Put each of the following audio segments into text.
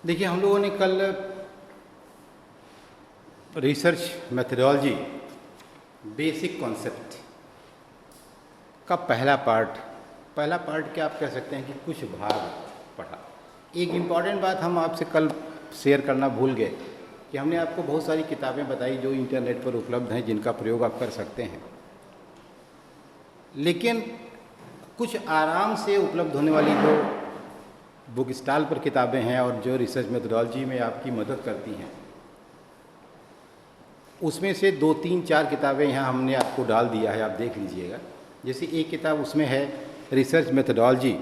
देखिए, हम लोगों ने कल रिसर्च मेथडोलॉजी बेसिक कॉन्सेप्ट का पहला पार्ट क्या आप कह सकते हैं कि कुछ भाग पढ़ा। एक इम्पॉर्टेंट बात हम आपसे कल शेयर करना भूल गए कि हमने आपको बहुत सारी किताबें बताई जो इंटरनेट पर उपलब्ध हैं, जिनका प्रयोग आप कर सकते हैं, लेकिन कुछ आराम से उपलब्ध होने वाली जो बुक स्टॉल पर किताबें हैं और जो रिसर्च मेथडोलॉजी में आपकी मदद करती हैं, उसमें से 2, 3, 4 किताबें यहाँ हमने आपको डाल दिया है, आप देख लीजिएगा। जैसे एक किताब उसमें है रिसर्च मेथडोलॉजी,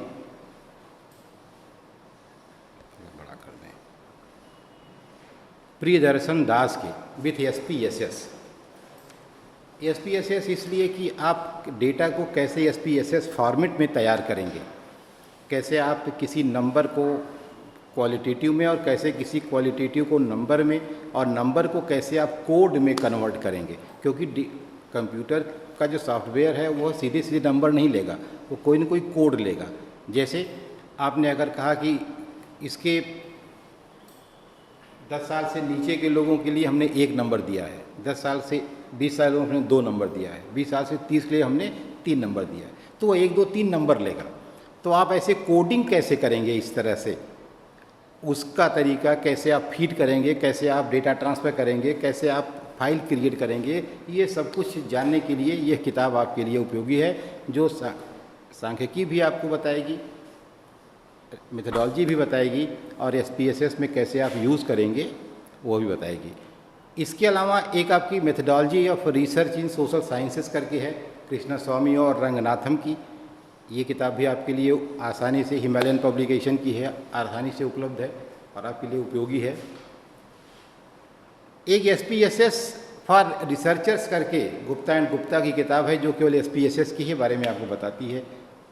बड़ा कर दें, प्रियदर्शन दास की विथ SPSS। SPSS इसलिए कि आप डेटा को कैसे SPSS फॉर्मेट में तैयार करेंगे, कैसे आप किसी नंबर को क्वालिटेटिव में और कैसे किसी क्वालिटेटिव को नंबर में, और नंबर को कैसे आप कोड में कन्वर्ट करेंगे, क्योंकि कंप्यूटर का जो सॉफ्टवेयर है वो सीधे सीधे नंबर नहीं लेगा, वो कोई ना कोई कोड लेगा। जैसे आपने अगर कहा कि इसके 10 साल से नीचे के लोगों के लिए हमने 1 नंबर दिया है, 10 साल से 20 साल में हमने 2 नंबर दिया है, 20 साल से 30 के लिए हमने 3 नंबर दिया है, तो वो 1, 2, 3 नंबर लेगा। तो आप ऐसे कोडिंग कैसे करेंगे, इस तरह से उसका तरीका कैसे आप फीड करेंगे, कैसे आप डेटा ट्रांसफ़र करेंगे, कैसे आप फाइल क्रिएट करेंगे, ये सब कुछ जानने के लिए यह किताब आपके लिए उपयोगी है, जो सांख्यिकी भी आपको बताएगी, मेथडोलॉजी भी बताएगी, और SPSS में कैसे आप यूज़ करेंगे वो भी बताएगी। इसके अलावा एक आपकी methodology of research in social sciences करके है, कृष्णा स्वामी और रंगनाथम की। ये किताब भी आपके लिए आसानी से, हिमालयन पब्लिकेशन की है, आसानी से उपलब्ध है और आपके लिए उपयोगी है। एक SPSS फॉर रिसर्चर्स करके गुप्ता एंड गुप्ता की किताब है, जो केवल SPSS की है बारे में आपको बताती है,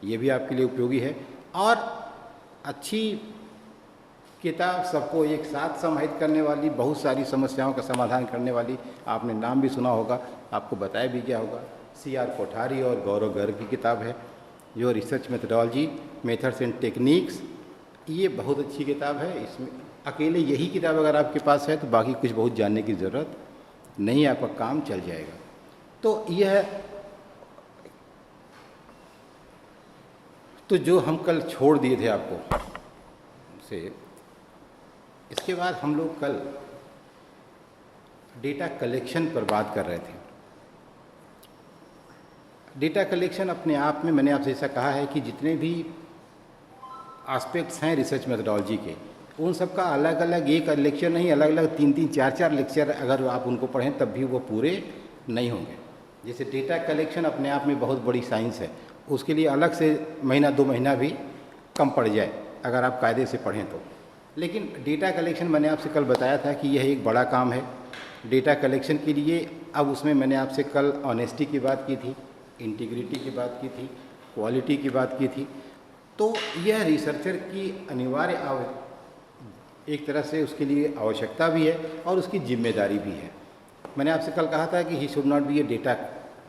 ये भी आपके लिए उपयोगी है। और अच्छी किताब, सबको एक साथ समाहित करने वाली, बहुत सारी समस्याओं का समाधान करने वाली, आपने नाम भी सुना होगा, आपको बताया भी गया होगा, CR कोठारी और गौरव गर्ग की किताब है, जो research methodology methods and techniques. ये बहुत अच्छी किताब है। इसमें अकेले यही किताब अगर आपके पास है तो बाकी कुछ बहुत जानने की ज़रूरत नहीं, आपका काम चल जाएगा। तो यह तो जो हम कल छोड़ दिए थे आपको से, इसके बाद हम लोग कल डेटा कलेक्शन पर बात कर रहे थे। डेटा कलेक्शन अपने आप में, मैंने आपसे ऐसा कहा है कि जितने भी एस्पेक्ट्स हैं रिसर्च मेथडोलॉजी के, उन सब का अलग अलग एक लेक्चर नहीं, अलग अलग 3-3, 4-4 लेक्चर अगर आप उनको पढ़ें तब भी वो पूरे नहीं होंगे। जैसे डेटा कलेक्शन अपने आप में बहुत बड़ी साइंस है, उसके लिए अलग से महीना 2 महीना भी कम पड़ जाए अगर आप कायदे से पढ़ें तो। लेकिन डेटा कलेक्शन मैंने आपसे कल बताया था कि यह एक बड़ा काम है। डेटा कलेक्शन के लिए अब उसमें मैंने आपसे कल ऑनेस्टी की बात की थी, इंटीग्रिटी की बात की थी, क्वालिटी की बात की थी। तो यह रिसर्चर की अनिवार्य एक तरह से उसके लिए आवश्यकता भी है और उसकी जिम्मेदारी भी है। मैंने आपसे कल कहा था कि he should not be A data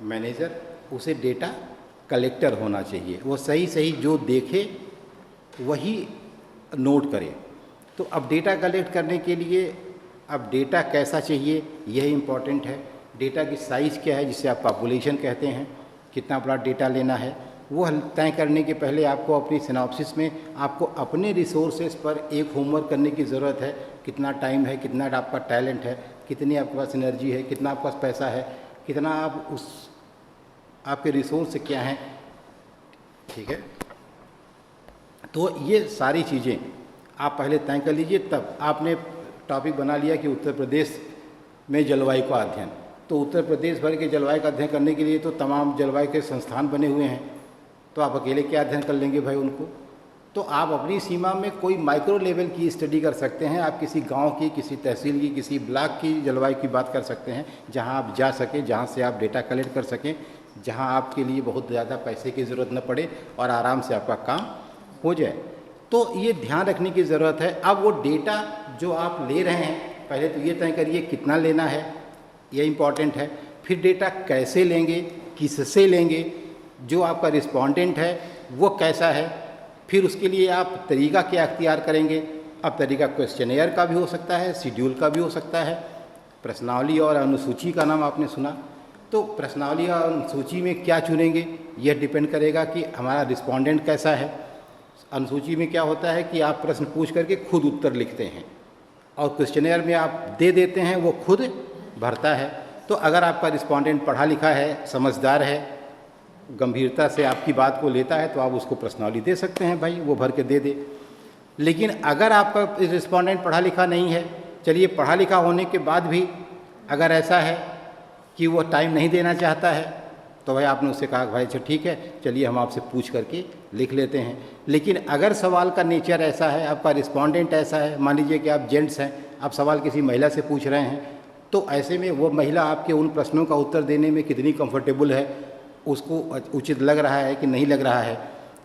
manager, उसे डेटा कलेक्टर होना चाहिए। वो सही जो देखे वही नोट करे। तो अब डेटा कलेक्ट करने के लिए अब डेटा कैसा चाहिए, यह इम्पॉर्टेंट है। डेटा की साइज़ क्या है, जिसे आप पॉपुलेशन कहते हैं, कितना बड़ा डेटा लेना है, वो तय करने के पहले आपको अपनी सिनॉप्सिस में आपको अपने रिसोर्सेज पर एक होमवर्क करने की ज़रूरत है। कितना टाइम है, कितना आपका टैलेंट है, कितनी आपके पास एनर्जी है, कितना आपके पास पैसा है, कितना आप उस आपके रिसोर्स क्या हैं, ठीक है। तो ये सारी चीज़ें आप पहले तय कर लीजिए। तब आपने टॉपिक बना लिया कि उत्तर प्रदेश में जलवायु का अध्ययन, तो उत्तर प्रदेश भर के जलवायु का अध्ययन करने के लिए तो तमाम जलवायु के संस्थान बने हुए हैं, तो आप अकेले क्या अध्ययन कर लेंगे भाई उनको। तो आप अपनी सीमा में कोई माइक्रो लेवल की स्टडी कर सकते हैं। आप किसी गांव की, किसी तहसील की, किसी ब्लॉक की जलवायु की बात कर सकते हैं, जहां आप जा सकें, जहां से आप डेटा कलेक्ट कर सकें, जहां आपके लिए बहुत ज़्यादा पैसे की ज़रूरत न पड़े और आराम से आपका काम हो जाए। तो ये ध्यान रखने की ज़रूरत है। अब वो डेटा जो आप ले रहे हैं, पहले तो ये तय करिए कितना लेना है, ये इम्पॉर्टेंट है। फिर डेटा कैसे लेंगे, किससे लेंगे, जो आपका रिस्पोंडेंट है वो कैसा है, फिर उसके लिए आप तरीका क्या अख्तियार करेंगे, अब तरीका क्वेश्चनेयर का भी हो सकता है, शेड्यूल का भी हो सकता है। प्रश्नावली और अनुसूची का नाम आपने सुना, तो प्रश्नावली और अनुसूची में क्या चुनेंगे यह डिपेंड करेगा कि हमारा रिस्पोंडेंट कैसा है। अनुसूची में क्या होता है कि आप प्रश्न पूछ करके खुद उत्तर लिखते हैं, और क्वेश्चनेयर में आप दे देते हैं, वो खुद भरता है। तो अगर आपका रिस्पोंडेंट पढ़ा लिखा है, समझदार है, गंभीरता से आपकी बात को लेता है, तो आप उसको प्रश्नावली दे सकते हैं, भाई वो भर के दे दे। लेकिन अगर आपका रिस्पोंडेंट पढ़ा लिखा नहीं है, चलिए पढ़ा लिखा होने के बाद भी अगर ऐसा है कि वो टाइम नहीं देना चाहता है, तो भाई आपने उससे कहा भाई अच्छा ठीक है, चलिए हम आपसे पूछ करके लिख लेते हैं। लेकिन अगर सवाल का नेचर ऐसा है, आपका रिस्पोंडेंट ऐसा है, मान लीजिए कि आप जेंट्स हैं, आप सवाल किसी महिला से पूछ रहे हैं, तो ऐसे में वो महिला आपके उन प्रश्नों का उत्तर देने में कितनी कंफर्टेबल है, उसको उचित लग रहा है कि नहीं लग रहा है।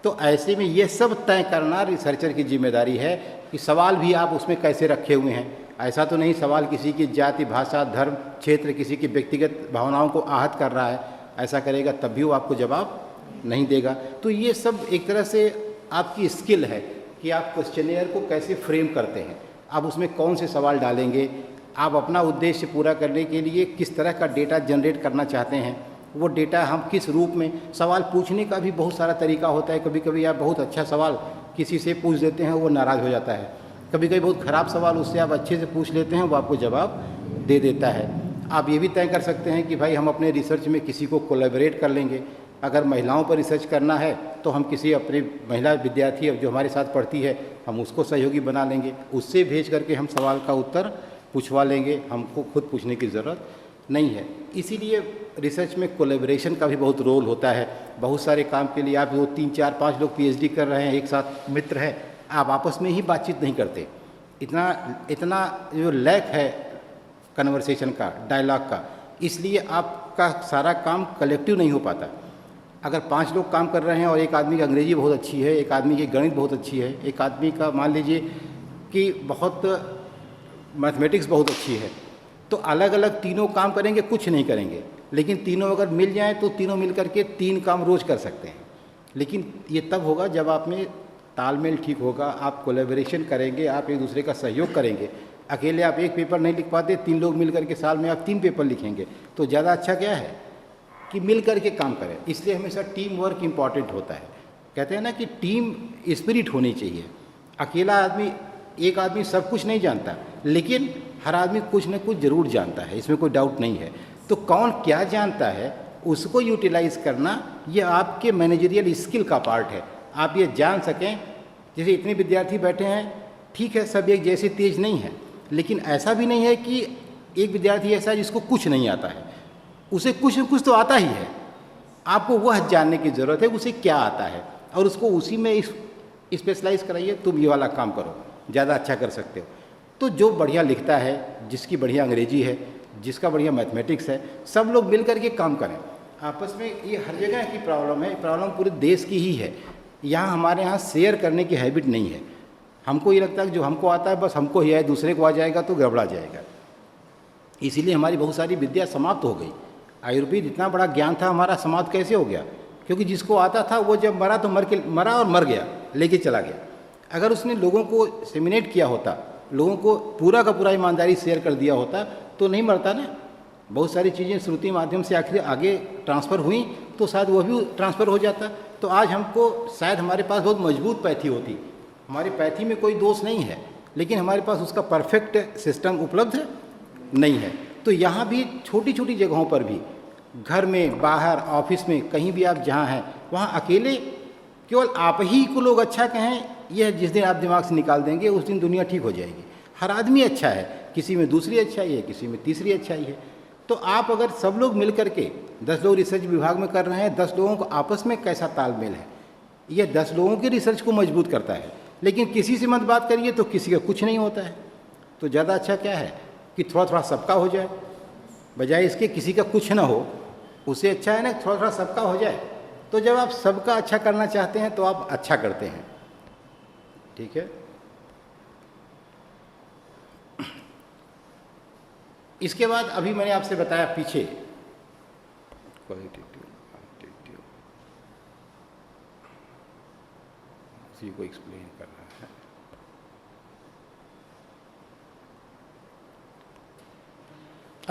तो ऐसे में ये सब तय करना रिसर्चर की जिम्मेदारी है कि सवाल भी आप उसमें कैसे रखे हुए हैं। ऐसा तो नहीं सवाल किसी की जाति, भाषा, धर्म, क्षेत्र, किसी की व्यक्तिगत भावनाओं को आहत कर रहा है, ऐसा करेगा तब भी वो आपको जवाब नहीं देगा। तो ये सब एक तरह से आपकी स्किल है कि आप क्वेश्चनेयर को कैसे फ्रेम करते हैं, आप उसमें कौन से सवाल डालेंगे, आप अपना उद्देश्य पूरा करने के लिए किस तरह का डेटा जनरेट करना चाहते हैं, वो डेटा हम किस रूप में। सवाल पूछने का भी बहुत सारा तरीका होता है। कभी कभी आप बहुत अच्छा सवाल किसी से पूछ देते हैं, वो नाराज़ हो जाता है। कभी कभी बहुत ख़राब सवाल उससे आप अच्छे से पूछ लेते हैं, वो आपको जवाब दे देता है। आप ये भी तय कर सकते हैं कि भाई हम अपने रिसर्च में किसी को कोलैबोरेट कर लेंगे। अगर महिलाओं पर रिसर्च करना है तो हम किसी अपने महिला विद्यार्थी जो हमारे साथ पढ़ती है, हम उसको सहयोगी बना लेंगे, उससे भेज करके हम सवाल का उत्तर पूछवा लेंगे, हमको खुद पूछने की ज़रूरत नहीं है। इसीलिए रिसर्च में कोलैबोरेशन का भी बहुत रोल होता है। बहुत सारे काम के लिए आप वो 3, 4, 5 लोग पीएचडी कर रहे हैं, एक साथ मित्र हैं, आप आपस में ही बातचीत नहीं करते। इतना जो लैक है कन्वर्सेशन का, डायलॉग का, इसलिए आपका सारा काम कलेक्टिव नहीं हो पाता। अगर 5 लोग काम कर रहे हैं और एक आदमी की अंग्रेजी बहुत अच्छी है, एक आदमी की गणित बहुत अच्छी है, एक आदमी का मान लीजिए कि बहुत मैथमेटिक्स बहुत अच्छी है, तो अलग अलग तीनों काम करेंगे, कुछ नहीं करेंगे। लेकिन तीनों अगर मिल जाएं तो तीनों मिल करके 3 काम रोज़ कर सकते हैं। लेकिन ये तब होगा जब आप में तालमेल ठीक होगा, आप कोलैबोरेशन करेंगे, आप एक दूसरे का सहयोग करेंगे। अकेले आप एक पेपर नहीं लिख पाते, 3 लोग मिल करके साल में आप 3 पेपर लिखेंगे, तो ज़्यादा अच्छा क्या है कि मिल करके काम करें। इसलिए हमेशा टीम वर्क इम्पॉर्टेंट होता है। कहते हैं ना कि टीम स्पिरिट होनी चाहिए। अकेला आदमी, एक आदमी सब कुछ नहीं जानता, लेकिन हर आदमी कुछ न कुछ ज़रूर जानता है, इसमें कोई डाउट नहीं है। तो कौन क्या जानता है उसको यूटिलाइज करना, ये आपके मैनेजरियल स्किल का पार्ट है। आप ये जान सकें, जैसे इतने विद्यार्थी बैठे हैं, ठीक है सब एक जैसे तेज नहीं है, लेकिन ऐसा भी नहीं है कि एक विद्यार्थी ऐसा है जिसको कुछ नहीं आता है, उसे कुछ न कुछ तो आता ही है। आपको वह जानने की ज़रूरत है उसे क्या आता है, और उसको उसी में स्पेशलाइज कराइए। तुम ये वाला काम करो, ज़्यादा अच्छा कर सकते हो। तो जो बढ़िया लिखता है, जिसकी बढ़िया अंग्रेजी है, जिसका बढ़िया मैथमेटिक्स है, सब लोग मिल करके काम करें आपस में। ये हर जगह की प्रॉब्लम है, प्रॉब्लम पूरे देश की ही है। यहाँ हमारे यहाँ शेयर करने की हैबिट नहीं है। हमको ये लगता है कि जो हमको आता है बस हमको ही है, दूसरे को आ जाएगा तो गड़बड़ा जाएगा। इसीलिए हमारी बहुत सारी विद्या समाप्त हो गई। आयुर्वेद इतना बड़ा ज्ञान था हमारा, समाप्त कैसे हो गया? क्योंकि जिसको आता था वो जब मरा तो मरा और मर गया, लेके चला गया। अगर उसने लोगों को सेमिनेट किया होता, लोगों को पूरा का पूरा ईमानदारी शेयर कर दिया होता, तो नहीं मरता ना। बहुत सारी चीज़ें श्रुति माध्यम से आखिर आगे ट्रांसफ़र हुई, तो शायद वह भी ट्रांसफ़र हो जाता। तो आज हमको शायद हमारे पास बहुत मजबूत पैथी होती, हमारी पैथी में कोई दोष नहीं है, लेकिन हमारे पास उसका परफेक्ट सिस्टम उपलब्ध नहीं है। तो यहाँ भी छोटी छोटी जगहों पर भी, घर में, बाहर, ऑफिस में, कहीं भी आप जहाँ हैं, वहाँ अकेले केवल आप ही को लोग अच्छा कहें, यह जिस दिन आप दिमाग से निकाल देंगे उस दिन दुनिया ठीक हो जाएगी। हर आदमी अच्छा है, किसी में दूसरी अच्छाई है, किसी में तीसरी अच्छाई है। तो आप अगर सब लोग मिल करके, 10 लोग रिसर्च विभाग में कर रहे हैं, 10 लोगों को आपस में कैसा तालमेल है, यह 10 लोगों की रिसर्च को मजबूत करता है। लेकिन किसी से मत बात करिए तो किसी का कुछ नहीं होता है। तो ज़्यादा अच्छा क्या है कि थोड़ा थोड़ा सबका हो जाए, बजाय इसके किसी का कुछ ना हो। उससे अच्छा है ना थोड़ा थोड़ा सबका हो जाए। तो जब आप सबका अच्छा करना चाहते हैं तो आप अच्छा करते हैं। ठीक है। इसके बाद अभी मैंने आपसे बताया पीछे क्वालिटेटिव, इसी को एक्सप्लेन कर रहा है।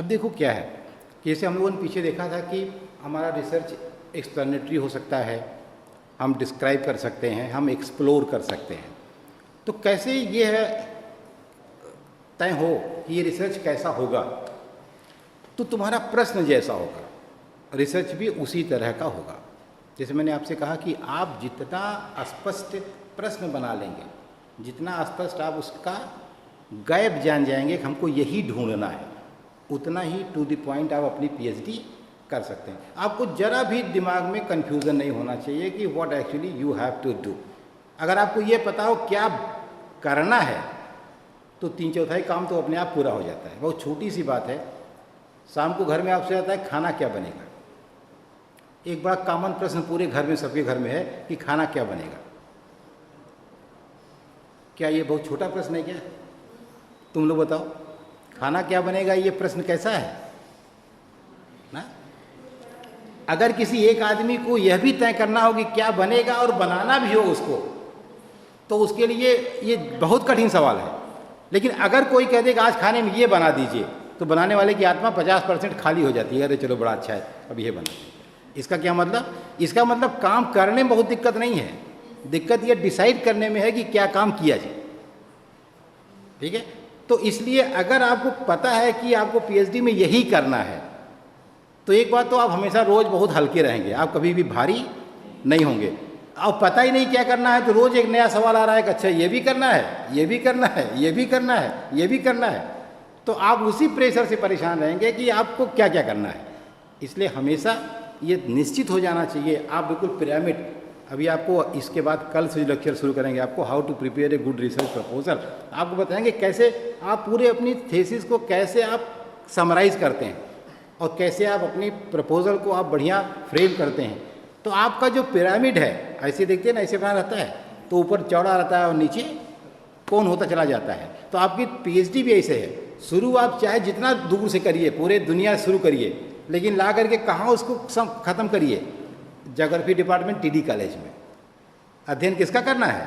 अब देखो क्या है कि जैसे हम लोगों ने पीछे देखा था कि हमारा रिसर्च एक्सप्लेनेटरी हो सकता है, हम डिस्क्राइब कर सकते हैं, हम एक्सप्लोर कर सकते हैं। तो कैसे ये है तय हो कि ये रिसर्च कैसा होगा, तो तुम्हारा प्रश्न जैसा होगा रिसर्च भी उसी तरह का होगा। जैसे मैंने आपसे कहा कि आप जितना स्पष्ट प्रश्न बना लेंगे, जितना स्पष्ट आप उसका गैप जान जाएंगे कि हमको यही ढूंढना है, उतना ही टू द पॉइंट आप अपनी पीएचडी कर सकते हैं। आपको जरा भी दिमाग में कन्फ्यूज़न नहीं होना चाहिए कि what actually you have to do. अगर आपको ये पता हो क्या करना है तो 3/4 काम तो अपने आप पूरा हो जाता है। बहुत छोटी सी बात है, शाम को घर में आपसे आता है खाना क्या बनेगा। एक बड़ा कॉमन प्रश्न पूरे घर में, सबके घर में है कि खाना क्या बनेगा। क्या ये बहुत छोटा प्रश्न है क्या? तुम लोग बताओ, खाना क्या बनेगा ये प्रश्न कैसा है ना? अगर किसी एक आदमी को यह भी तय करना हो कि क्या बनेगा और बनाना भी हो उसको, तो उसके लिए ये बहुत कठिन सवाल है। लेकिन अगर कोई कह दे कि आज खाने में ये बना दीजिए, तो बनाने वाले की आत्मा 50% खाली हो जाती है। अरे चलो बड़ा अच्छा है, अब ये बना दीजिए। इसका क्या मतलब? इसका मतलब काम करने में बहुत दिक्कत नहीं है, दिक्कत ये डिसाइड करने में है कि क्या काम किया जाए। ठीक है, तो इसलिए अगर आपको पता है कि आपको पीएचडी में यही करना है, तो एक बात तो आप हमेशा रोज़ बहुत हल्के रहेंगे, आप कभी भी भारी नहीं होंगे। अब पता ही नहीं क्या करना है तो रोज़ एक नया सवाल आ रहा है कि अच्छा ये भी करना है, ये भी करना है, ये भी करना है, ये भी करना है, तो आप उसी प्रेशर से परेशान रहेंगे कि आपको क्या क्या करना है। इसलिए हमेशा ये निश्चित हो जाना चाहिए, आप बिल्कुल पिरामिड। अभी आपको इसके बाद कल से लेक्चर शुरू करेंगे, आपको how to prepare a good research proposal. आपको बताएंगे कैसे आप पूरे अपनी थीसिस को कैसे आप समराइज़ करते हैं और कैसे आप अपनी प्रपोजल को आप बढ़िया फ्रेम करते हैं। तो आपका जो पिरामिड है, ऐसे देखते हैं ना, ऐसे बना रहता है, तो ऊपर चौड़ा रहता है और नीचे कौन होता चला जाता है। तो आपकी पीएचडी भी ऐसे है, शुरू आप चाहे जितना दूर से करिए, पूरे दुनिया से शुरू करिए, लेकिन ला करके कहाँ उसको ख़त्म करिए? ज्योग्राफी डिपार्टमेंट टीडी कॉलेज में। अध्ययन किसका करना है?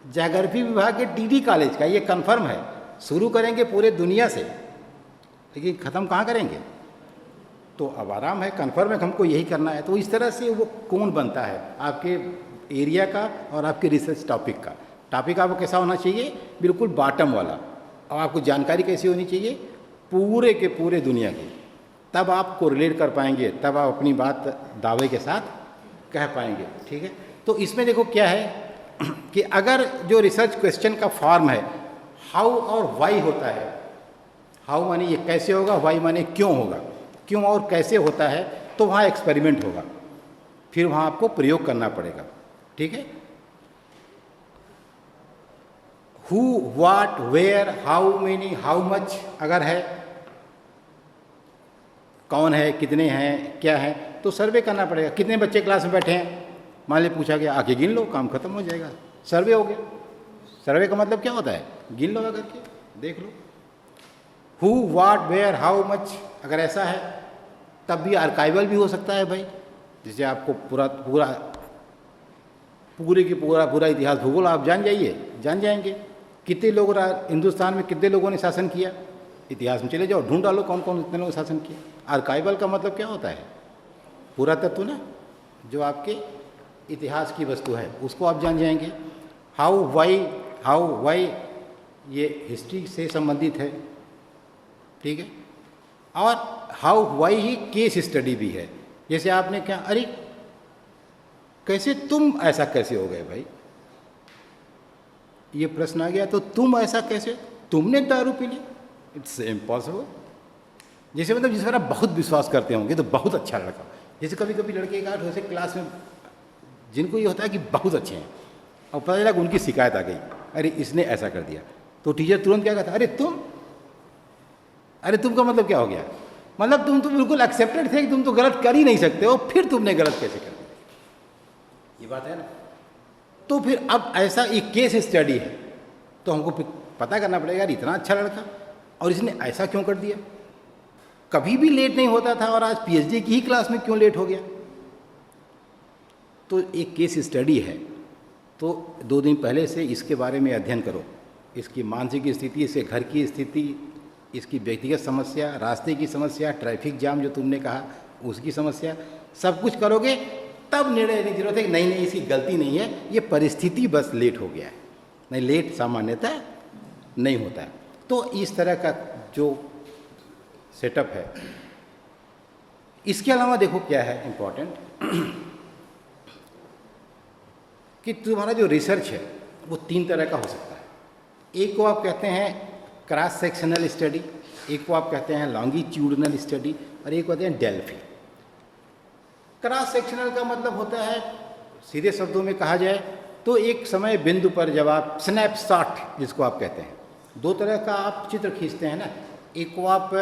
ज्योग्राफी विभाग के टीडी कॉलेज का, ये कन्फर्म है। शुरू करेंगे पूरे दुनिया से, लेकिन ख़त्म कहाँ करेंगे? तो अब आराम है, कन्फर्म है हमको यही करना है। तो इस तरह से वो कौन बनता है आपके एरिया का और आपके रिसर्च टॉपिक का। टॉपिक आपको कैसा होना चाहिए? बिल्कुल बॉटम वाला। और आपको जानकारी कैसी होनी चाहिए? पूरे के पूरे दुनिया की। तब आप कोरिलेट कर पाएंगे, तब आप अपनी बात दावे के साथ कह पाएंगे। ठीक है, तो इसमें देखो क्या है कि अगर जो रिसर्च क्वेश्चन का फॉर्म है, हाउ और वाई होता है। हाउ माने ये कैसे होगा, वाई माने क्यों होगा। क्यों और कैसे होता है, तो वहाँ एक्सपेरिमेंट होगा, फिर वहाँ आपको प्रयोग करना पड़ेगा। ठीक है, who, what, where, how many, how much अगर है, कौन है, कितने हैं, क्या है, तो सर्वे करना पड़ेगा। कितने बच्चे क्लास में बैठे हैं, मान ली पूछा गया, आके गिन लो, काम खत्म हो जाएगा, सर्वे हो गया। सर्वे का मतलब क्या होता है? गिन लो अगर के, देख लो। Who, what, where, how much अगर ऐसा है, तब भी आर्काइवल भी हो सकता है भाई। जैसे आपको पूरे की पूरा इतिहास भूगोल आप जान जाएंगे। कितने लोग हिंदुस्तान में कितने लोगों ने शासन किया, इतिहास में चले जाओ, ढूंढ डालो कौन कौन कितने लोगों ने शासन किया। आर्काइवल का मतलब क्या होता है? पूरा तत्व ना, जो आपके इतिहास की वस्तु है उसको आप जान जाएंगे। हाउ वाई ये हिस्ट्री से संबंधित है। ठीक है, और how why he case study भी है। जैसे आपने क्या, अरे कैसे तुम ऐसा कैसे हो गए भाई, ये प्रश्न आ गया, तो तुम ऐसा कैसे, तुमने दारू पी ली, इट्स इम्पॉसिबल। जैसे मतलब जिस पर आप बहुत विश्वास करते होंगे, तो बहुत अच्छा लड़का। जैसे कभी कभी लड़के का वैसे क्लास में जिनको ये होता है कि बहुत अच्छे हैं, और पता चला कि उनकी शिकायत आ गई, अरे इसने ऐसा कर दिया, तो टीचर तुरंत क्या कहता है, अरे तुम का मतलब क्या हो गया? मतलब तुम तो बिल्कुल एक्सेप्टेड थे कि तुम तो गलत कर ही नहीं सकते हो, फिर तुमने गलत कैसे कर दिया? ये बात है ना। तो फिर अब ऐसा एक केस स्टडी है, तो हमको पता करना पड़ेगा, यार इतना अच्छा लड़का और इसने ऐसा क्यों कर दिया? कभी भी लेट नहीं होता था और आज पीएचडी की ही क्लास में क्यों लेट हो गया? तो एक केस स्टडी है, तो 2 दिन पहले से इसके बारे में अध्ययन करो, इसकी मानसिक स्थिति, इसके घर की स्थिति, इसकी व्यक्तिगत समस्या, रास्ते की समस्या, ट्रैफिक जाम जो तुमने कहा उसकी समस्या, सब कुछ करोगे तब निर्णय लेने की जरूरत है कि नहीं नहीं इसकी गलती नहीं है, ये परिस्थिति बस लेट हो गया है। नहीं, लेट सामान्यतः नहीं होता है। तो इस तरह का जो सेटअप है। इसके अलावा देखो क्या है इम्पोर्टेंट कि तुम्हारा जो रिसर्च है वो 3 तरह का हो सकता है। एक को आप कहते हैं क्रॉस सेक्शनल स्टडी, एक को आप कहते हैं लॉन्गिट्यूडनल स्टडी, और एक को कहते हैं डेल्फी। क्रॉस सेक्शनल का मतलब होता है, सीधे शब्दों में कहा जाए तो एक समय बिंदु पर जब आप स्नैपशॉट जिसको आप कहते हैं, 2 तरह का आप चित्र खींचते हैं ना, एक को आप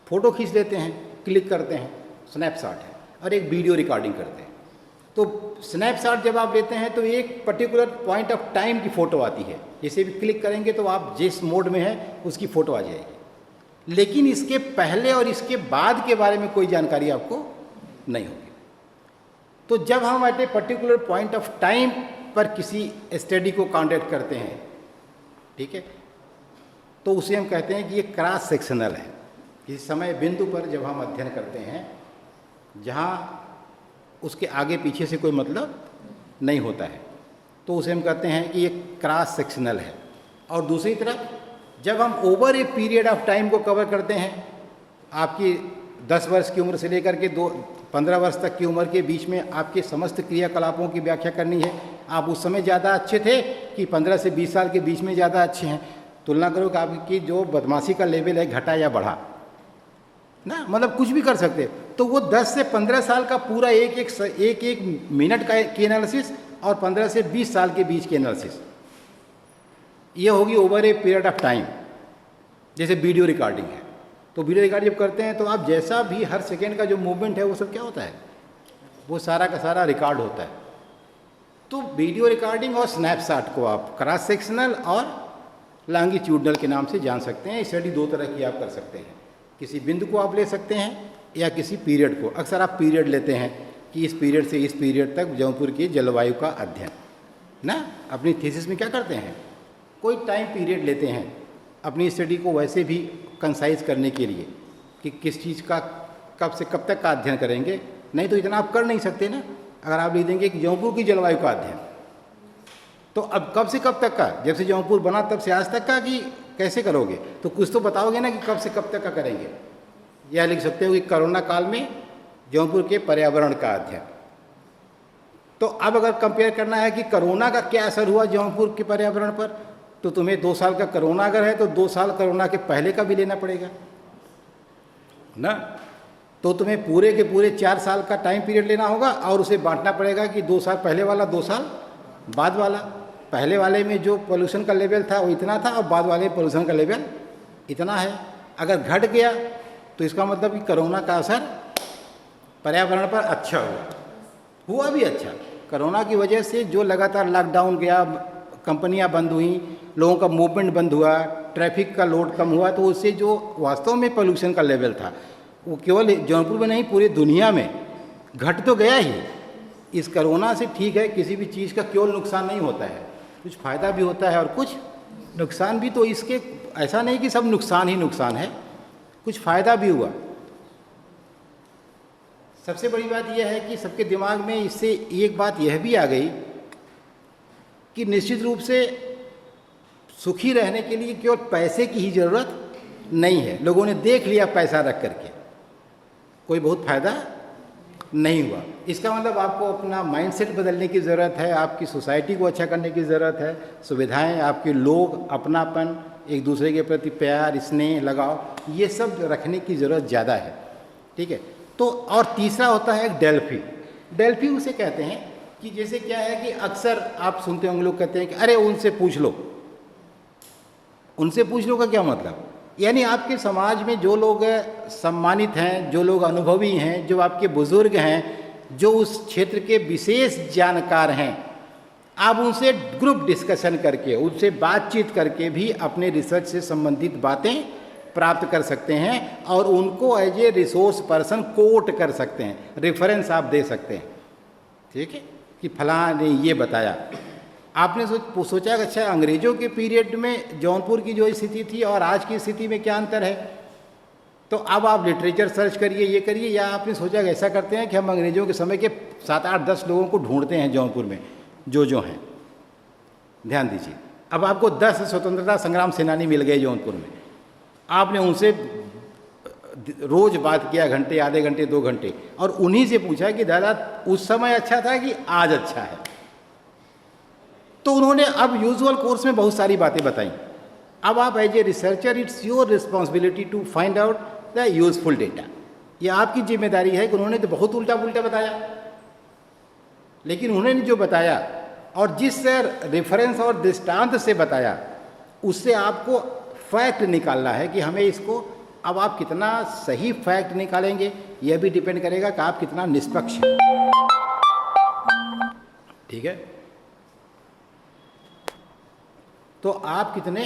फोटो खींच लेते हैं, क्लिक करते हैं, स्नैपशॉट है, और एक वीडियो रिकॉर्डिंग करते हैं। तो स्नैपशॉट जब आप लेते हैं तो एक पर्टिकुलर पॉइंट ऑफ टाइम की फ़ोटो आती है, जैसे भी क्लिक करेंगे तो आप जिस मोड में हैं उसकी फ़ोटो आ जाएगी, लेकिन इसके पहले और इसके बाद के बारे में कोई जानकारी आपको नहीं होगी। तो जब हम at a particular point of time पर किसी स्टडी को कॉन्डक्ट करते हैं, ठीक है, तो उसे हम कहते हैं कि ये क्रॉस सेक्शनल है। किसी समय बिंदु पर जब हम अध्ययन करते हैं जहाँ उसके आगे पीछे से कोई मतलब नहीं होता है, तो उसे हम कहते हैं कि ये क्रॉस सेक्शनल है। और दूसरी तरफ जब हम over a period of time को कवर करते हैं, आपकी 10 वर्ष की उम्र से लेकर के 15 वर्ष तक की उम्र के बीच में आपके समस्त क्रियाकलापों की व्याख्या करनी है, आप उस समय ज़्यादा अच्छे थे कि 15 से 20 साल के बीच में ज़्यादा अच्छे हैं, तुलना करो कि आपकी जो बदमाशी का लेवल है घटा या बढ़ा ना, मतलब कुछ भी कर सकते। तो वो 10 से 15 साल का पूरा एक मिनट का की एनालिसिस और 15 से 20 साल के बीच की एनालिसिस, ये होगी over a period of time. जैसे वीडियो रिकॉर्डिंग है, तो वीडियो रिकॉर्डिंग जब करते हैं तो आप जैसा भी हर सेकेंड का जो मूवमेंट है वो सब क्या होता है, वो सारा का सारा रिकॉर्ड होता है। तो वीडियो रिकॉर्डिंग और स्नैपशॉट को आप क्रॉस सेक्शनल और लॉन्गिट्यूडनल के नाम से जान सकते हैं। स्टडी 2 तरह की आप कर सकते हैं, किसी बिंदु को आप ले सकते हैं या किसी पीरियड को। अक्सर आप पीरियड लेते हैं कि इस पीरियड से इस पीरियड तक जौनपुर की जलवायु का अध्ययन ना, अपनी थीसिस में क्या करते हैं, कोई टाइम पीरियड लेते हैं अपनी स्टडी को वैसे भी कंसाइज करने के लिए कि किस चीज़ का कब से कब तक का अध्ययन करेंगे। नहीं तो इतना आप कर नहीं सकते ना। अगर आप लिख देंगे कि जौनपुर की जलवायु का अध्ययन, तो अब कब से कब तक का, जब से जौनपुर बना तब से आज तक का, कि कैसे करोगे, तो कुछ तो बताओगे ना कि कब से कब तक का करेंगे। या लिख सकते हो कि कोरोना काल में जौनपुर के पर्यावरण का अध्ययन। तो अब अगर कंपेयर करना है कि कोरोना का क्या असर हुआ जौनपुर के पर्यावरण पर, तो तुम्हें 2 साल का कोरोना अगर है तो 2 साल कोरोना के पहले का भी लेना पड़ेगा ना। तो तुम्हें पूरे के पूरे 4 साल का टाइम पीरियड लेना होगा और उसे बांटना पड़ेगा कि 2 साल पहले वाला, 2 साल बाद वाला। पहले वाले में जो पोल्यूशन का लेवल था वो इतना था और बाद वाले पोल्यूशन का लेवल इतना है। अगर घट गया तो इसका मतलब कि कोरोना का असर पर्यावरण पर अच्छा हुआ भी अच्छा। कोरोना की वजह से जो लगातार लॉकडाउन गया, कंपनियां बंद हुई, लोगों का मूवमेंट बंद हुआ, ट्रैफिक का लोड कम हुआ, तो उससे जो वास्तव में पोल्यूशन का लेवल था वो केवल जौनपुर में नहीं पूरी दुनिया में घट तो गया ही। इस कोरोना से ठीक है, किसी भी चीज़ का केवल नुकसान नहीं होता है, कुछ फ़ायदा भी होता है और कुछ नुकसान भी। तो इसके ऐसा नहीं कि सब नुकसान ही नुकसान है, कुछ फ़ायदा भी हुआ। सबसे बड़ी बात यह है कि सबके दिमाग में इससे एक बात यह भी आ गई कि निश्चित रूप से सुखी रहने के लिए केवल पैसे की ही ज़रूरत नहीं है। लोगों ने देख लिया पैसा रख करके कोई बहुत फ़ायदा नहीं हुआ। इसका मतलब आपको अपना माइंडसेट बदलने की ज़रूरत है, आपकी सोसाइटी को अच्छा करने की ज़रूरत है, सुविधाएं, आपके लोग, अपनापन, एक दूसरे के प्रति प्यार, स्नेह, लगाव, ये सब रखने की ज़रूरत ज़्यादा है। ठीक है। तो और तीसरा होता है डेल्फी। डेल्फी उसे कहते हैं कि जैसे क्या है कि अक्सर आप सुनते होंगे लोग कहते हैं कि अरे उनसे पूछ लो। उनसे पूछ लो का क्या मतलब, यानी आपके समाज में जो लोग सम्मानित हैं, जो लोग अनुभवी हैं, जो आपके बुजुर्ग हैं, जो उस क्षेत्र के विशेष जानकार हैं, आप उनसे ग्रुप डिस्कशन करके, उनसे बातचीत करके भी अपने रिसर्च से संबंधित बातें प्राप्त कर सकते हैं और उनको as a resource person quote कर सकते हैं, रेफरेंस आप दे सकते हैं। ठीक है कि फलां ने ये बताया। आपने सोचा कि अच्छा अंग्रेज़ों के पीरियड में जौनपुर की जो स्थिति थी और आज की स्थिति में क्या अंतर है, तो अब आप लिटरेचर सर्च करिए, ये करिए, या आपने सोचा कि ऐसा करते हैं कि हम अंग्रेज़ों के समय के 7, 8, 10 लोगों को ढूंढते हैं जौनपुर में जो हैं। ध्यान दीजिए, अब आपको 10 स्वतंत्रता संग्राम सेनानी मिल गए जौनपुर में, आपने उनसे रोज़ बात किया, घंटे, आधे घंटे, 2 घंटे, और उन्हीं से पूछा कि दादा उस समय अच्छा था कि आज अच्छा है। तो उन्होंने अब यूजुअल कोर्स में बहुत सारी बातें बताई। अब आप as a researcher, it's your responsibility to find out the useful data. ये आपकी जिम्मेदारी है कि उन्होंने तो बहुत उल्टा पुल्टा बताया, लेकिन उन्होंने जो बताया और जिस रेफरेंस और दृष्टांत से बताया, उससे आपको फैक्ट निकालना है कि हमें इसको, अब आप कितना सही फैक्ट निकालेंगे यह भी डिपेंड करेगा कि आप कितना निष्पक्ष हैं। ठीक है, तो आप कितने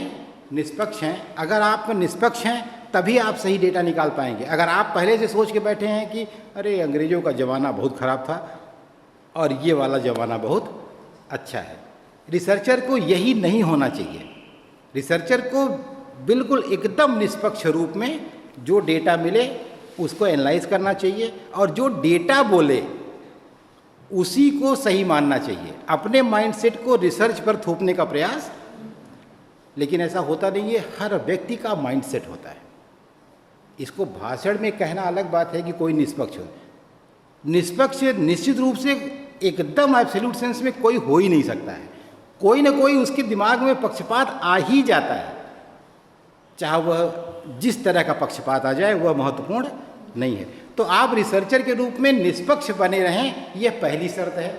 निष्पक्ष हैं। अगर आप निष्पक्ष हैं तभी आप सही डेटा निकाल पाएंगे। अगर आप पहले से सोच के बैठे हैं कि अरे अंग्रेज़ों का ज़माना बहुत ख़राब था और ये वाला ज़माना बहुत अच्छा है, रिसर्चर को यही नहीं होना चाहिए। रिसर्चर को बिल्कुल एकदम निष्पक्ष रूप में जो डेटा मिले उसको एनालाइज करना चाहिए, और जो डेटा बोले उसी को सही मानना चाहिए। अपने माइंडसेट को रिसर्च पर थोपने का प्रयास, लेकिन ऐसा होता नहीं है। हर व्यक्ति का माइंडसेट होता है। इसको भाषण में कहना अलग बात है कि कोई निष्पक्ष हो। निष्पक्ष निश्चित रूप से एकदम एब्सोल्यूट सेंस में कोई हो ही नहीं सकता है। कोई ना कोई उसके दिमाग में पक्षपात आ ही जाता है, चाहे वह जिस तरह का पक्षपात आ जाए वह महत्वपूर्ण नहीं है। तो आप रिसर्चर के रूप में निष्पक्ष बने रहें, यह पहली शर्त है,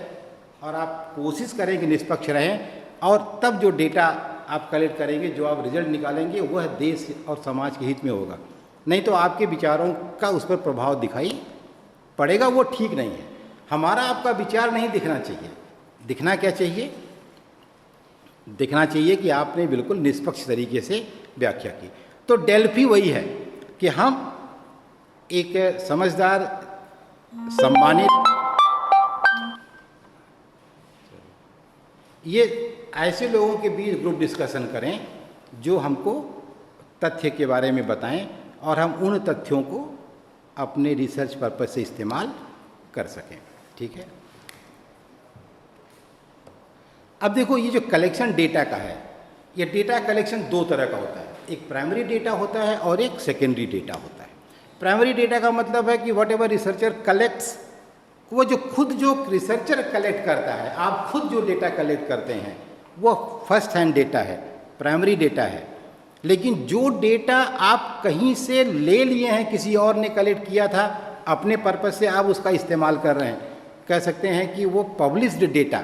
और आप कोशिश करें कि निष्पक्ष रहें, और तब जो डेटा आप कलेक्ट करेंगे, जो आप रिजल्ट निकालेंगे, वह देश और समाज के हित में होगा। नहीं तो आपके विचारों का उस पर प्रभाव दिखाई पड़ेगा, वो ठीक नहीं है। हमारा आपका विचार नहीं दिखना चाहिए। दिखना क्या चाहिए? दिखना चाहिए कि आपने बिल्कुल निष्पक्ष तरीके से व्याख्या की। तो डेल्फी वही है कि हम एक समझदार, सम्मानित, ये ऐसे लोगों के बीच ग्रुप डिस्कशन करें जो हमको तथ्य के बारे में बताएं, और हम उन तथ्यों को अपने रिसर्च पर्पस से इस्तेमाल कर सकें। ठीक है, अब देखो, ये जो कलेक्शन डेटा का है, ये डेटा कलेक्शन 2 तरह का होता है। एक प्राइमरी डेटा होता है और एक सेकेंडरी डेटा होता है। प्राइमरी डेटा का मतलब है कि वट एवर रिसर्चर कलेक्ट्स, वो जो रिसर्चर कलेक्ट करता है, आप खुद जो डेटा कलेक्ट करते हैं, वो फर्स्ट हैंड डेटा है, प्राइमरी डेटा है। लेकिन जो डेटा आप कहीं से ले लिए हैं, किसी और ने कलेक्ट किया था, अपने पर्पस से आप उसका इस्तेमाल कर रहे हैं, कह सकते हैं कि वो पब्लिश्ड डेटा।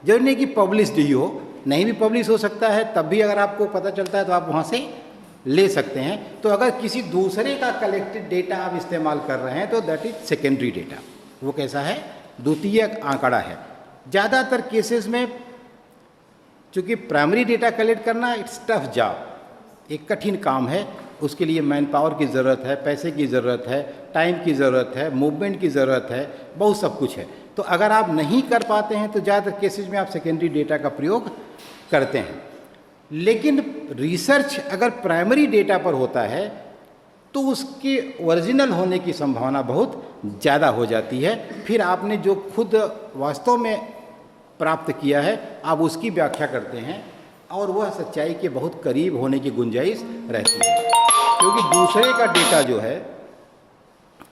जरूरी नहीं कि पब्लिश्ड ही हो, नहीं भी पब्लिश हो सकता है, तब भी अगर आपको पता चलता है तो आप वहाँ से ले सकते हैं। तो अगर किसी दूसरे का कलेक्टेड डेटा आप इस्तेमाल कर रहे हैं तो दैट इज सेकेंडरी डेटा। वो कैसा है? द्वितीयक आंकड़ा है। ज़्यादातर केसेस में चूँकि प्राइमरी डेटा कलेक्ट करना इट्स टफ जॉब, एक कठिन काम है। उसके लिए मैन पावर की ज़रूरत है, पैसे की ज़रूरत है, टाइम की ज़रूरत है, मूवमेंट की ज़रूरत है, बहुत सब कुछ है। तो अगर आप नहीं कर पाते हैं तो ज़्यादातर केसेस में आप सेकेंडरी डेटा का प्रयोग करते हैं। लेकिन रिसर्च अगर प्राइमरी डेटा पर होता है तो उसके ओरिजिनल होने की संभावना बहुत ज़्यादा हो जाती है। फिर आपने जो खुद वास्तव में प्राप्त किया है, आप उसकी व्याख्या करते हैं और वह सच्चाई के बहुत करीब होने की गुंजाइश रहती है। क्योंकि दूसरे का डेटा जो है,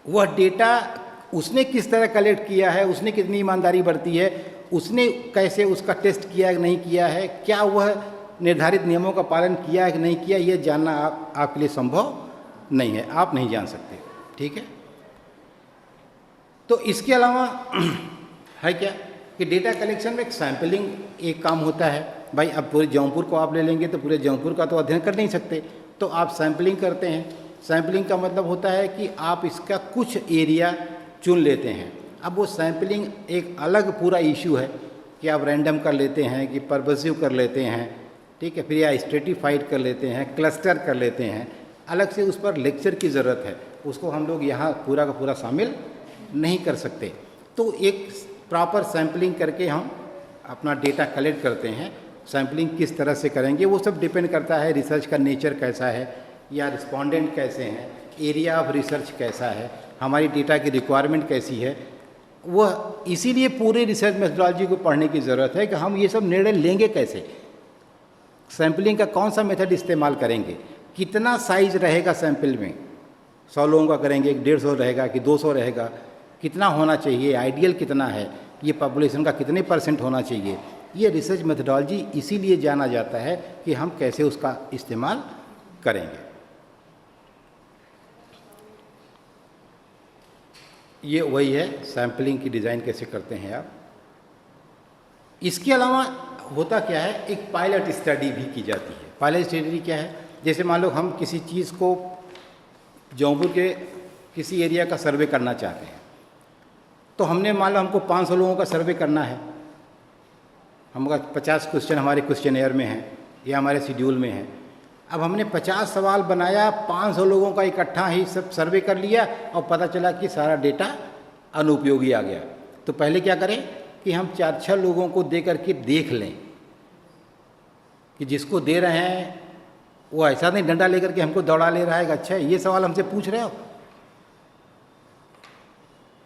वह डेटा उसने किस तरह कलेक्ट किया है, उसने कितनी ईमानदारी बरती है, उसने कैसे उसका टेस्ट किया है कि नहीं किया है, क्या वह निर्धारित नियमों का पालन किया है कि नहीं किया, यह जानना आपके लिए संभव नहीं है, आप नहीं जान सकते। ठीक है, तो इसके अलावा है क्या कि डेटा कलेक्शन में एक सैम्पलिंग एक काम होता है। भाई अब पूरे जौनपुर को आप ले लेंगे तो पूरे जौनपुर का तो अध्ययन कर नहीं सकते, तो आप सैम्पलिंग करते हैं। सैम्पलिंग का मतलब होता है कि आप इसका कुछ एरिया चुन लेते हैं। अब वो सैम्पलिंग एक अलग पूरा इशू है कि आप रैंडम कर लेते हैं कि परवसिव कर लेते हैं, ठीक है, फिर या स्ट्रेटिफाइड कर लेते हैं, क्लस्टर कर लेते हैं। अलग से उस पर लेक्चर की ज़रूरत है, उसको हम लोग यहाँ पूरा का पूरा शामिल नहीं कर सकते। तो एक प्रॉपर सैम्पलिंग करके हम अपना डेटा कलेक्ट करते हैं, सैम्पलिंग किस तरह से करेंगे, वो सब डिपेंड करता है रिसर्च का नेचर कैसा है, या रिस्पोंडेंट कैसे हैं, एरिया ऑफ रिसर्च कैसा है, हमारी डेटा की रिक्वायरमेंट कैसी है। वह इसीलिए पूरे रिसर्च मेथडोलॉजी को पढ़ने की ज़रूरत है कि हम ये सब निर्णय लेंगे कैसे, सैम्पलिंग का कौन सा मेथड इस्तेमाल करेंगे, कितना साइज रहेगा सैंपल में, 100 लोगों का करेंगे 150 रहेगा कि 200 रहेगा, कितना होना चाहिए, आइडियल कितना है, ये पॉपुलेशन का कितने % होना चाहिए। ये रिसर्च मेथडोलॉजी इसीलिए जाना जाता है कि हम कैसे उसका इस्तेमाल करेंगे। ये वही है सैम्पलिंग की डिज़ाइन कैसे करते हैं आप। इसके अलावा होता क्या है, एक पायलट स्टडी भी की जाती है। पायलट स्टडी क्या है, जैसे मान लो हम किसी चीज़ को जौनपुर के किसी एरिया का सर्वे करना चाहते हैं, तो हमने मान लो हमको 500 लोगों का सर्वे करना है, हमारा 50 क्वेश्चन हमारे क्वेश्चनेयर में हैं या हमारे शेड्यूल में हैं। अब हमने 50 सवाल बनाया, 500 लोगों का इकट्ठा ही सब सर्वे कर लिया और पता चला कि सारा डेटा अनुपयोगी आ गया। तो पहले क्या करें कि हम 4-6 लोगों को दे करके देख लें कि जिसको दे रहे हैं वो ऐसा नहीं डंडा लेकर के हमको दौड़ा ले रहा है कि अच्छा ये सवाल हमसे पूछ रहे हो,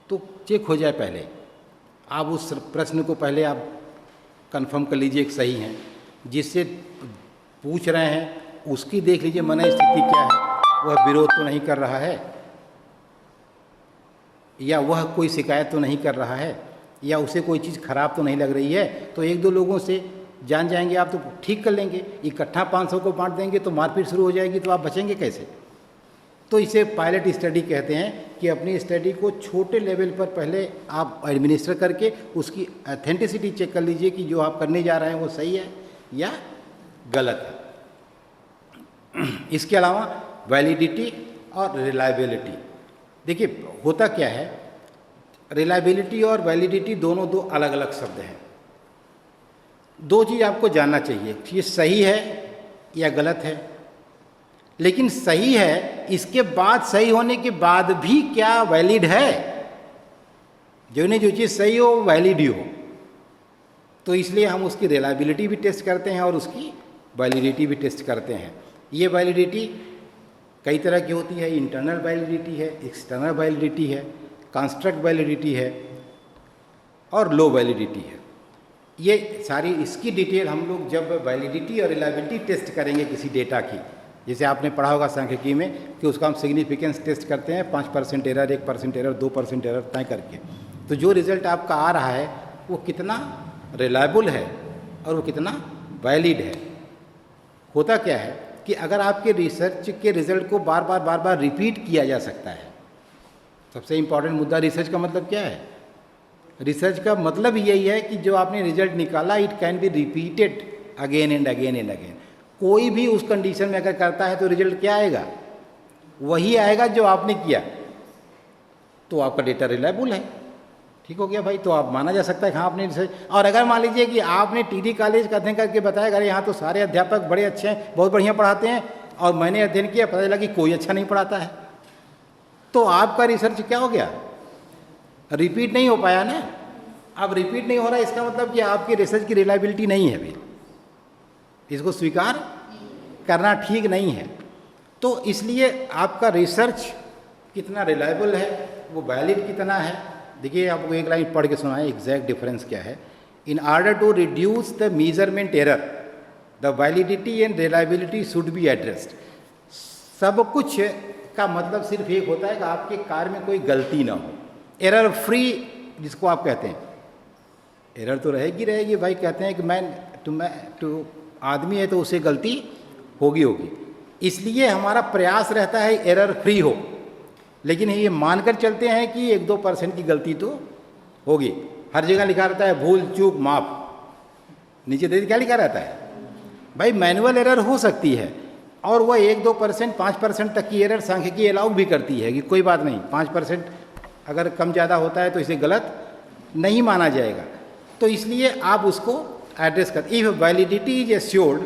तो चेक हो जाए पहले। आप उस प्रश्न को पहले आप कंफर्म कर लीजिए कि सही है, जिससे पूछ रहे हैं उसकी देख लीजिए मन स्थिति क्या है, वह विरोध तो नहीं कर रहा है, या वह कोई शिकायत तो नहीं कर रहा है, या उसे कोई चीज़ खराब तो नहीं लग रही है। तो 1-2 लोगों से जान जाएंगे आप तो ठीक कर लेंगे। इकट्ठा 500 को बांट देंगे तो मारपीट शुरू हो जाएगी, तो आप बचेंगे कैसे। तो इसे पायलट स्टडी कहते हैं कि अपनी स्टडी को छोटे लेवल पर पहले आप एडमिनिस्टर करके उसकी ऑथेंटिसिटी चेक कर लीजिए कि जो आप करने जा रहे हैं वो सही है या गलत है। इसके अलावा वैलिडिटी और रिलायबिलिटी। देखिए होता क्या है, रिलायबिलिटी और वैलिडिटी दोनों 2 अलग अलग शब्द हैं। 2 चीज़ आपको जानना चाहिए, ये सही है या गलत है। लेकिन सही है, इसके बाद सही होने के बाद भी क्या वैलिड है, जो चीज़ सही हो वैलिड ही हो। तो इसलिए हम उसकी रिलायबिलिटी भी टेस्ट करते हैं और उसकी वैलिडिटी भी टेस्ट करते हैं। ये वैलिडिटी कई तरह की होती है, इंटरनल वैलिडिटी है, एक्सटर्नल वैलिडिटी है, कंस्ट्रक्ट वैलिडिटी है और लो वैलिडिटी है। ये सारी इसकी डिटेल हम लोग जब वैलिडिटी और रिलायबिलिटी टेस्ट करेंगे किसी डेटा की, जैसे आपने पढ़ा होगा सांख्यिकी में कि उसका हम सिग्निफिकेंस टेस्ट करते हैं, 5% एरर, 1% एरर, 2% एरर तय करके। तो जो रिज़ल्ट आपका आ रहा है वो कितना रिलायबल है और वो कितना वैलिड है। होता क्या है कि अगर आपके रिसर्च के रिज़ल्ट को बार बार रिपीट किया जा सकता है। सबसे इम्पॉर्टेंट मुद्दा रिसर्च का मतलब क्या है, रिसर्च का मतलब यही है कि जो आपने रिजल्ट निकाला it can be repeated again and again and again. कोई भी उस कंडीशन में अगर करता है तो रिजल्ट क्या आएगा, वही आएगा जो आपने किया, तो आपका डेटा रिलायबल है। ठीक हो गया भाई, तो आप माना जा सकता है कि हाँ आपने रिसर्च। और अगर मान लीजिए कि आपने TD कॉलेज का अध्ययन करके बताया अरे यहाँ तो सारे अध्यापक बड़े अच्छे हैं, बहुत बढ़िया पढ़ाते हैं, और मैंने अध्ययन किया पता चला कि कोई अच्छा नहीं पढ़ाता है, तो आपका रिसर्च क्या हो गया, रिपीट नहीं हो पाया ना। अब रिपीट नहीं हो रहा, इसका मतलब कि आपकी रिसर्च की रिलायबिलिटी नहीं है, अभी इसको स्वीकार करना ठीक नहीं है। तो इसलिए आपका रिसर्च कितना रिलायबल है, वो वैलिड कितना है। देखिए आपको एक लाइन पढ़ के सुनाए एग्जैक्ट डिफरेंस क्या है। In order to reduce the measurement error the validity and reliability should be addressed. सब कुछ का मतलब सिर्फ एक होता है कि आपके कार्य में कोई गलती ना हो, एरर फ्री जिसको आप कहते हैं। एरर तो रहेगी भाई, कहते हैं कि तो आदमी है तो उससे गलती होगी, इसलिए हमारा प्रयास रहता है एरर फ्री हो। लेकिन ये मानकर चलते हैं कि 1-2% की गलती तो होगी। हर जगह लिखा रहता है भूल चूक माफ, नीचे देखिए क्या लिखा रहता है, भाई मैनुअल एरर हो सकती है, और वह 1-2%, 5% तक की एरर सांख्यिकी अलाउ भी करती है कि कोई बात नहीं, 5% अगर कम ज़्यादा होता है तो इसे गलत नहीं माना जाएगा। तो इसलिए आप उसको एड्रेस करते। If validity is assured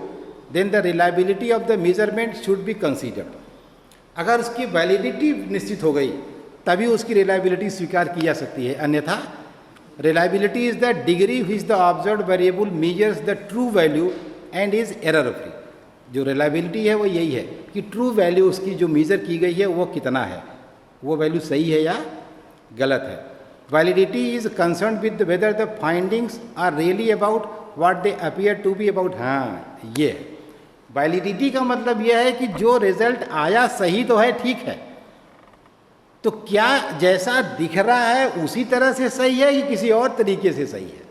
then the reliability of the measurement should be considered. अगर उसकी वैलिडिटी निश्चित हो गई तभी उसकी रिलायबिलिटी स्वीकार की जा सकती है, अन्यथा reliability is the degree which the observed variable measures the true value and is error free. जो रिलायबिलिटी है वो यही है कि ट्रू वैल्यू उसकी जो मेजर की गई है वो कितना है, वो वैल्यू सही है या गलत है। Validity is concern with whether the findings are really about what they appear to be about. हाँ, ये वैलिडिटी का मतलब यह है कि जो रिजल्ट आया सही तो है, ठीक है, तो क्या जैसा दिख रहा है उसी तरह से सही है कि किसी और तरीके से सही है।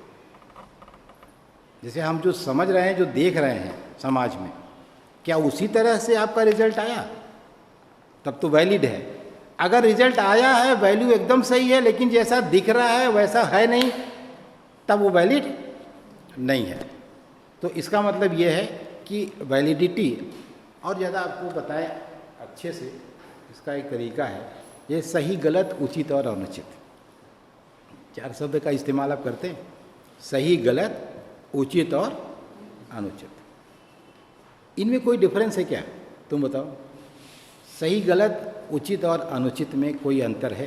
जैसे हम जो समझ रहे हैं, जो देख रहे हैं समाज में, क्या उसी तरह से आपका रिजल्ट आया, तब तो वैलिड है। अगर रिजल्ट आया है, वैल्यू एकदम सही है, लेकिन जैसा दिख रहा है वैसा है नहीं, तब वो वैलिड नहीं है। तो इसका मतलब ये है कि वैलिडिटी, और ज़्यादा आपको बताएं अच्छे से, इसका एक तरीका है, ये सही गलत उचित और अनुचित, 4 शब्द का इस्तेमाल आप करते हैं, सही गलत उचित और अनुचित। इनमें कोई डिफरेंस है क्या, तुम बताओ? सही गलत उचित और अनुचित में कोई अंतर है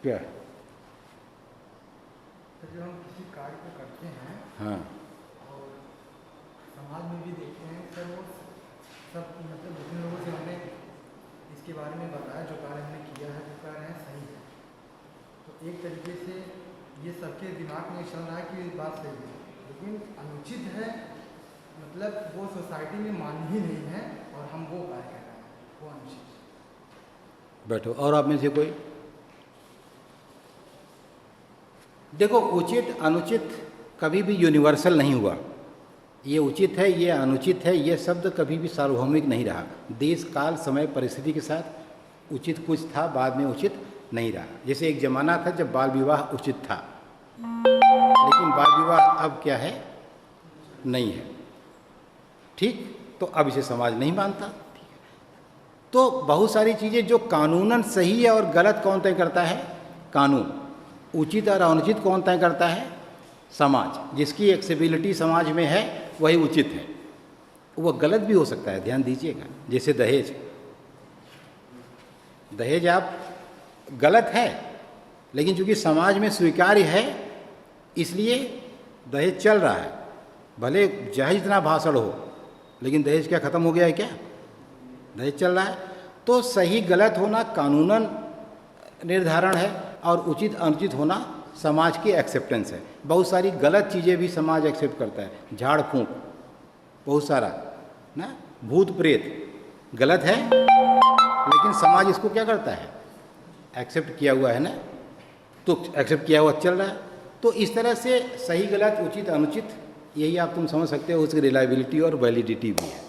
क्या? जब हम किसी कार्य को करते हैं, हाँ, और समाज में भी देखते हैं सर, वो सब मतलब जितने लोगों से हमने इसके बारे में बताया, जो कार्य हमने किया है, जो कार्य है सही है, तो एक तरीके से ये सबके दिमाग में चल रहा है कि ये बात सही है, लेकिन अनुचित है मतलब वो सोसाइटी में मान ही नहीं है और हम वो कार्य कर रहे हैं, वो अनुचित। बैठो। और आप में से कोई? देखो, उचित अनुचित कभी भी यूनिवर्सल नहीं हुआ। ये उचित है, ये अनुचित है, ये शब्द कभी भी सार्वभौमिक नहीं रहा। देश काल समय परिस्थिति के साथ उचित कुछ था, बाद में उचित नहीं रहा। जैसे एक ज़माना था जब बाल विवाह उचित था, लेकिन बाल विवाह अब क्या है, नहीं है, ठीक? तो अब इसे समाज नहीं मानता। तो बहुत सारी चीज़ें जो कानूनन सही है और गलत कौन तय करता है? कानून। उचित और अनुचित कौन तय करता है? समाज। जिसकी एक्सेबिलिटी समाज में है वही उचित है, वो गलत भी हो सकता है, ध्यान दीजिएगा। जैसे दहेज, दहेज आप गलत है, लेकिन चूंकि समाज में स्वीकार्य है इसलिए दहेज चल रहा है। भले चाहे जितना भाषण हो, लेकिन दहेज क्या ख़त्म हो गया है क्या? दहेज चल रहा है। तो सही गलत होना कानूनन निर्धारण है और उचित अनुचित होना समाज की एक्सेप्टेंस है। बहुत सारी गलत चीज़ें भी समाज एक्सेप्ट करता है, झाड़ फूंक, बहुत सारा ना, भूत प्रेत गलत है, लेकिन समाज इसको क्या करता है? एक्सेप्ट किया हुआ है ना, तो एक्सेप्ट किया हुआ चल रहा है। तो इस तरह से सही गलत उचित अनुचित, यही आप तुम समझ सकते हो, उसकी रिलायबिलिटी और वैलिडिटी भी है,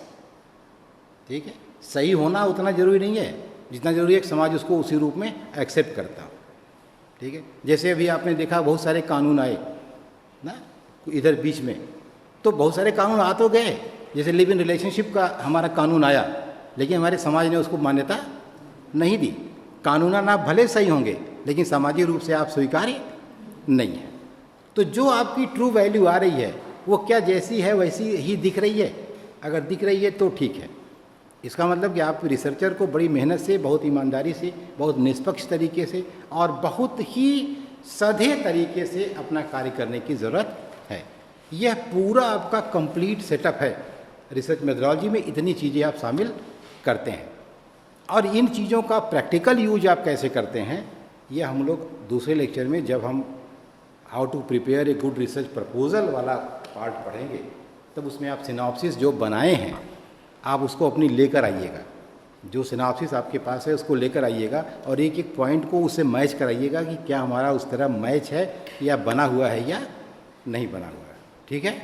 ठीक है। सही होना उतना ज़रूरी नहीं है जितना ज़रूरी है कि समाज उसको उसी रूप में एक्सेप्ट करता हो, ठीक है। जैसे अभी आपने देखा बहुत सारे कानून आए ना इधर बीच में, तो बहुत सारे कानून आ तो गए। जैसे लिव इन रिलेशनशिप का हमारा कानून आया, लेकिन हमारे समाज ने उसको मान्यता नहीं दी। कानूनन आप भले सही होंगे, लेकिन सामाजिक रूप से आप स्वीकार्य नहीं है। तो जो आपकी ट्रू वैल्यू आ रही है वो क्या जैसी है वैसी ही दिख रही है? अगर दिख रही है तो ठीक है। इसका मतलब कि आप रिसर्चर को बड़ी मेहनत से, बहुत ईमानदारी से, बहुत निष्पक्ष तरीके से और बहुत ही सधे तरीके से अपना कार्य करने की ज़रूरत है। यह पूरा आपका कंप्लीट सेटअप है। रिसर्च मेथोडोलॉजी में इतनी चीज़ें आप शामिल करते हैं, और इन चीज़ों का प्रैक्टिकल यूज आप कैसे करते हैं, यह हम लोग दूसरे लेक्चर में, जब हम how to prepare a good research proposal वाला पार्ट पढ़ेंगे, तब उसमें आप सिनॉप्सिस जो बनाए हैं आप उसको अपनी लेकर आइएगा। जो सिनॉप्सिस आपके पास है उसको लेकर आइएगा और एक एक पॉइंट को उससे मैच कराइएगा कि क्या हमारा उस तरह मैच है या बना हुआ है या नहीं बना हुआ है, ठीक है।